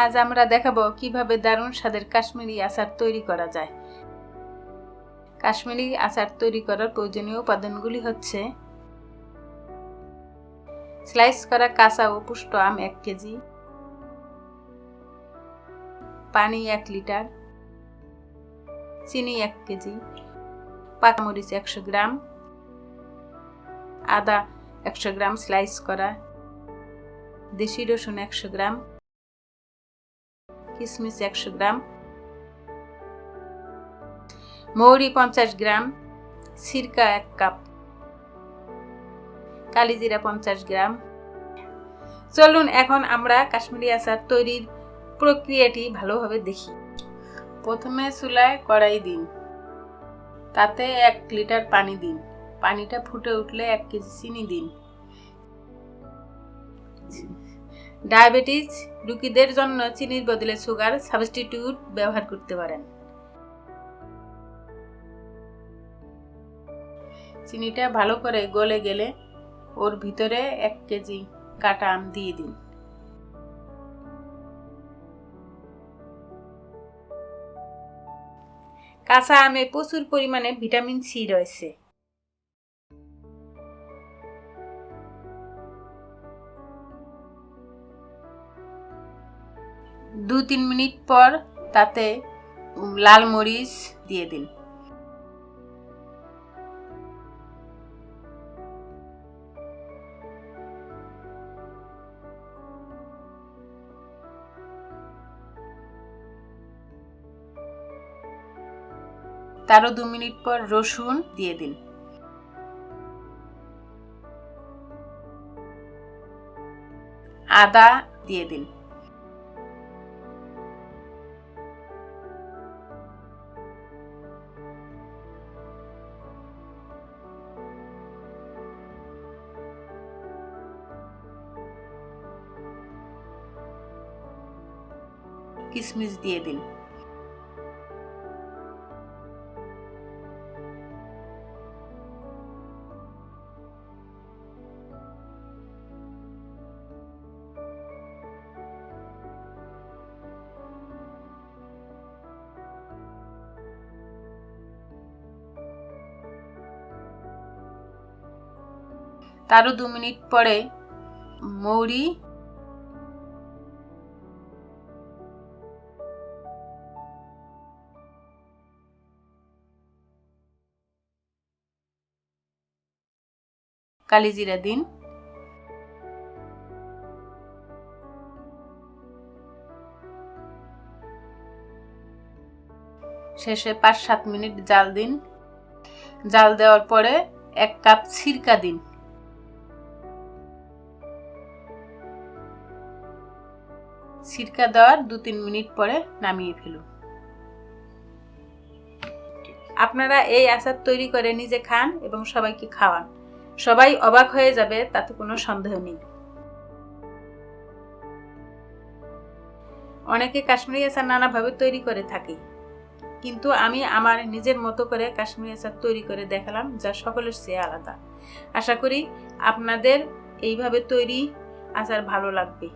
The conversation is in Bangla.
আজ আমরা দেখাবো কিভাবে দারুণ স্বাদের কাশ্মীরি আচার তৈরি করা যায়। কাশ্মীরি আচার তৈরি করার প্রয়োজনীয় উপাদানগুলি হচ্ছে স্লাইস করা কাঁচা ও পুষ্ট আম 1 কেজি, পানি 1 লিটার, চিনি 1 কেজি, পাকা মরিচ 100 গ্রাম, আদা 100 গ্রাম স্লাইস করা, দেশি রসুন 100 গ্রাম, কিশমিশ 100 গ্রাম, মৌরি 50 গ্রাম, সিরকা 1 কাপ, কালি জিরা 50 গ্রাম। চলুন এখন আমরা কাশ্মীরি আচার তৈরির প্রক্রিয়াটি ভালোভাবে দেখি। প্রথমে চুলায় কড়াই দিন, তাতে 1 লিটার পানি দিন। পানিটা ফুটে উঠলে 1 কেজি চিনি দিন। ডায়াবেটিস রোগীদের জন্য চিনির বদলে সুগার সাবস্টিটিউট ব্যবহার করতে পারেন। চিনিটা ভালো করে গলে গেলে ওর ভিতরে 1 কেজি কাটা আম দিয়ে দিন। কাঁচা আমে প্রচুর পরিমাণে ভিটামিন সি রয়েছে। দু 3 মিনিট পর তাতে লাল মরিচ দিয়ে দিন। তারও 2 মিনিট পর রসুন দিয়ে দিন। আদা দিয়ে দিন। কিশমিশ দিয়ে দিন। তারও 2 মিনিট পরে মৌরি, কালি জিরা দিন। শেষে 5-7 মিনিট জাল দিন। জাল দেওয়ার পরে 1 কাপ সিরকা দিন। সিরকা দেওয়ার 2-3 মিনিট পরে নামিয়ে ফেলুন। আপনারা এই আচার তৈরি করে নিজে খান এবং সবাইকে খাওয়ান। সবাই অবাক হয়ে যাবে, তাতে কোনো সন্দেহ নেই। অনেকে কাশ্মীরি আচার নানাভাবে তৈরি করে থাকে, কিন্তু আমি আমার নিজের মতো করে কাশ্মীরি আচার তৈরি করে দেখালাম, যা সকলের চেয়ে আলাদা। আশা করি আপনাদের এইভাবে তৈরি আচার ভালো লাগবে।